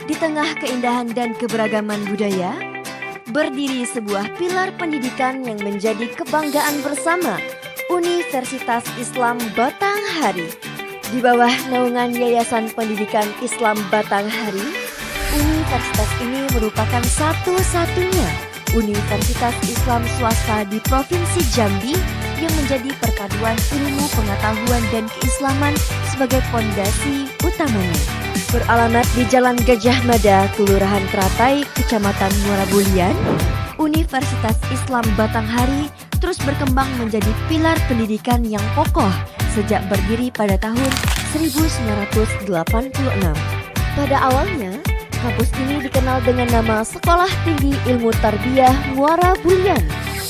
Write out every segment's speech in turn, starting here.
Di tengah keindahan dan keberagaman budaya, berdiri sebuah pilar pendidikan yang menjadi kebanggaan bersama, Universitas Islam Batanghari. Di bawah naungan Yayasan Pendidikan Islam Batanghari, universitas ini merupakan satu-satunya universitas Islam swasta di Provinsi Jambi yang menjadi perpaduan ilmu pengetahuan dan keislaman sebagai fondasi utamanya. Beralamat di Jalan Gajah Mada, Kelurahan Teratai, Kecamatan Muara Bulian, Universitas Islam Batanghari terus berkembang menjadi pilar pendidikan yang kokoh sejak berdiri pada tahun 1986. Pada awalnya, kampus ini dikenal dengan nama Sekolah Tinggi Ilmu Tarbiyah Muara Bulian,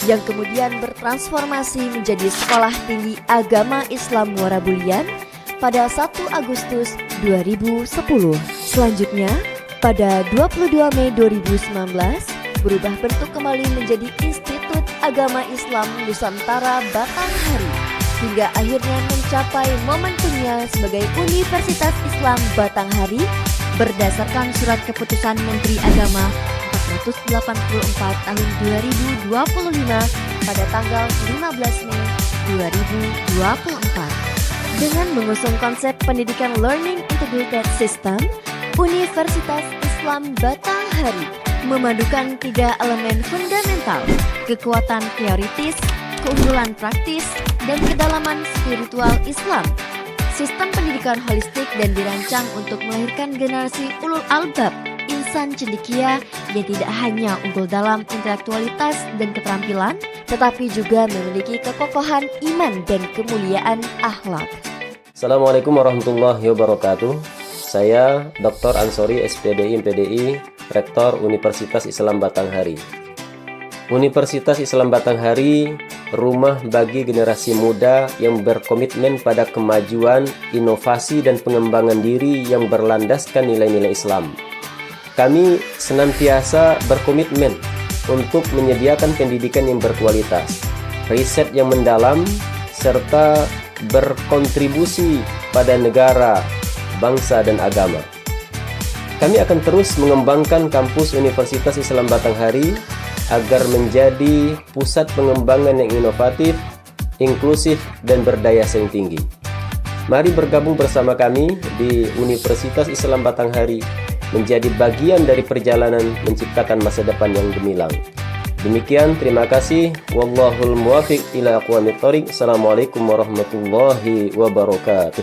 yang kemudian bertransformasi menjadi Sekolah Tinggi Agama Islam Muara Bulian pada 1 Agustus 2010. Selanjutnya, pada 22 Mei 2019, berubah bentuk kembali menjadi Institut Agama Islam Nusantara Batanghari, hingga akhirnya mencapai momentumnya sebagai Universitas Islam Batanghari berdasarkan Surat Keputusan Menteri Agama 484 tahun 2025 pada tanggal 15 Mei 2024. Dengan mengusung konsep pendidikan Learning Integrated System, Universitas Islam Batanghari memadukan 3 elemen fundamental: kekuatan teoritis, keunggulan praktis, dan kedalaman spiritual Islam. Sistem pendidikan holistik dan dirancang untuk melahirkan generasi ulul albab, insan cendekia yang tidak hanya unggul dalam intelektualitas dan keterampilan, tetapi juga memiliki kekokohan iman dan kemuliaan akhlak. Assalamualaikum warahmatullahi wabarakatuh. Saya Dr. Ansori, SPDI MPDI, Rektor Universitas Islam Batanghari. Universitas Islam Batanghari rumah bagi generasi muda yang berkomitmen pada kemajuan, inovasi, dan pengembangan diri yang berlandaskan nilai-nilai Islam. Kami senantiasa berkomitmen untuk menyediakan pendidikan yang berkualitas, riset yang mendalam, serta berkontribusi pada negara, bangsa, dan agama. Kami akan terus mengembangkan kampus Universitas Islam Batanghari agar menjadi pusat pengembangan yang inovatif, inklusif, dan berdaya saing tinggi. Mari bergabung bersama kami di Universitas Islam Batanghari menjadi bagian dari perjalanan menciptakan masa depan yang gemilang. Demikian, terima kasih. Wallahul muwafiq ila aqwamit thoriq. Assalamualaikum warahmatullahi wabarakatuh.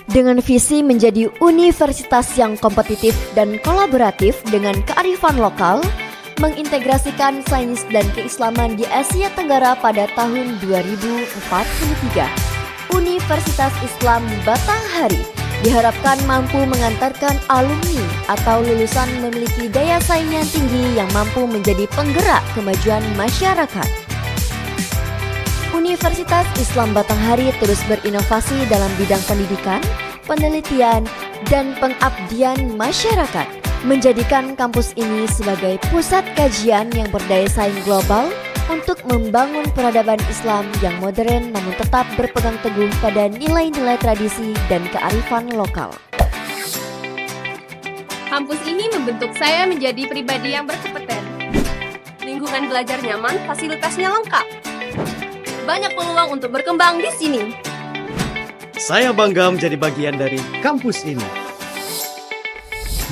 Dengan visi menjadi universitas yang kompetitif dan kolaboratif dengan kearifan lokal, mengintegrasikan sains dan keislaman di Asia Tenggara pada tahun 2043, Universitas Islam Batanghari diharapkan mampu mengantarkan alumni atau lulusan memiliki daya saing yang tinggi yang mampu menjadi penggerak kemajuan masyarakat. Universitas Islam Batanghari terus berinovasi dalam bidang pendidikan, penelitian, dan pengabdian masyarakat, menjadikan kampus ini sebagai pusat kajian yang berdaya saing global untuk membangun peradaban Islam yang modern namun tetap berpegang teguh pada nilai-nilai tradisi dan kearifan lokal. Kampus ini membentuk saya menjadi pribadi yang berkompeten. Lingkungan belajar nyaman, fasilitasnya lengkap. Banyak peluang untuk berkembang di sini. Saya bangga menjadi bagian dari kampus ini.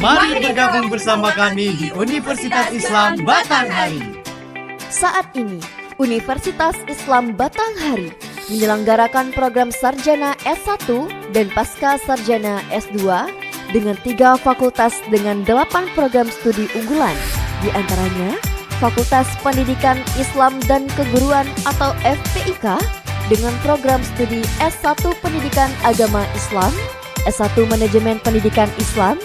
Mari bergabung bersama kami di Universitas Islam Batanghari. Saat ini, Universitas Islam Batanghari menyelenggarakan program sarjana S1 dan pasca sarjana S2 dengan 3 fakultas dengan 8 program studi unggulan, di antaranya Fakultas Pendidikan Islam dan Keguruan atau FPIK dengan program studi S1 Pendidikan Agama Islam, S1 Manajemen Pendidikan Islam,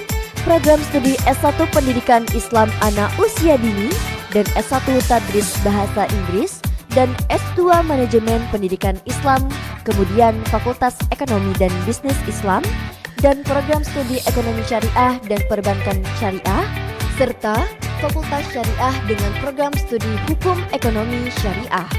program studi S1 Pendidikan Islam Anak Usia Dini, dan S1 Tadris Bahasa Inggris, dan S2 Manajemen Pendidikan Islam, kemudian Fakultas Ekonomi dan Bisnis Islam, dan program studi Ekonomi Syariah dan Perbankan Syariah, serta Fakultas Syariah dengan program studi Hukum Ekonomi Syariah.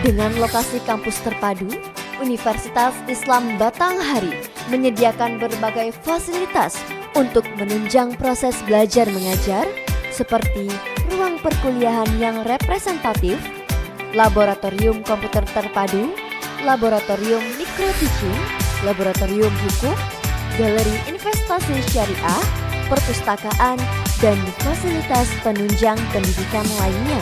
Dengan lokasi kampus terpadu, Universitas Islam Batanghari menyediakan berbagai fasilitas untuk menunjang proses belajar mengajar seperti ruang perkuliahan yang representatif, laboratorium komputer terpadu, laboratorium micro teaching, laboratorium hukum, galeri investasi syariah, perpustakaan, dan fasilitas penunjang pendidikan lainnya.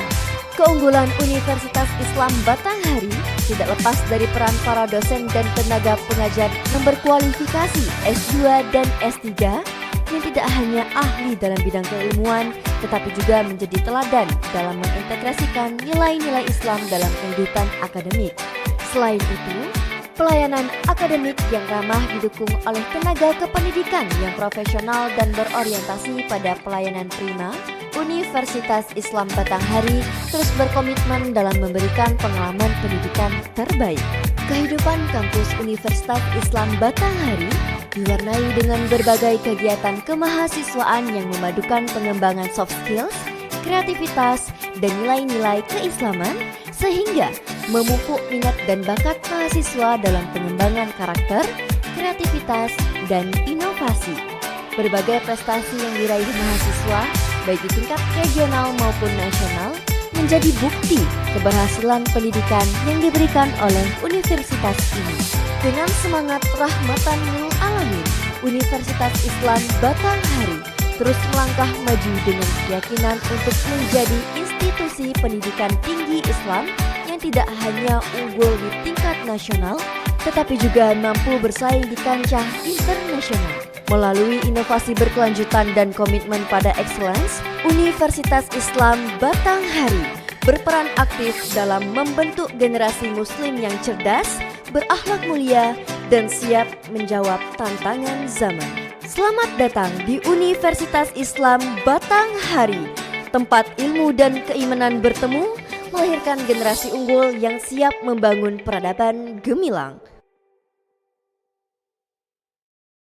Keunggulan Universitas Islam Batanghari tidak lepas dari peran para dosen dan tenaga pengajar yang berkualifikasi S2 dan S3 yang tidak hanya ahli dalam bidang keilmuan, tetapi juga menjadi teladan dalam mengintegrasikan nilai-nilai Islam dalam kehidupan akademik. Selain itu, pelayanan akademik yang ramah didukung oleh tenaga kependidikan yang profesional dan berorientasi pada pelayanan prima. Universitas Islam Batanghari terus berkomitmen dalam memberikan pengalaman pendidikan terbaik. Kehidupan kampus Universitas Islam Batanghari diwarnai dengan berbagai kegiatan kemahasiswaan yang memadukan pengembangan soft skills, kreativitas, dan nilai-nilai keislaman sehingga memupuk minat dan bakat mahasiswa dalam pengembangan karakter, kreativitas, dan inovasi. Berbagai prestasi yang diraih mahasiswa, baik di tingkat regional maupun nasional, menjadi bukti keberhasilan pendidikan yang diberikan oleh universitas ini. Dengan semangat rahmatan lil alamin, Universitas Islam Batanghari terus melangkah maju dengan keyakinan untuk menjadi institusi pendidikan tinggi Islam yang tidak hanya unggul di tingkat nasional, tetapi juga mampu bersaing di kancah internasional. Melalui inovasi berkelanjutan dan komitmen pada excellence, Universitas Islam Batanghari berperan aktif dalam membentuk generasi muslim yang cerdas, berakhlak mulia, dan siap menjawab tantangan zaman. Selamat datang di Universitas Islam Batanghari, tempat ilmu dan keimanan bertemu, melahirkan generasi unggul yang siap membangun peradaban gemilang.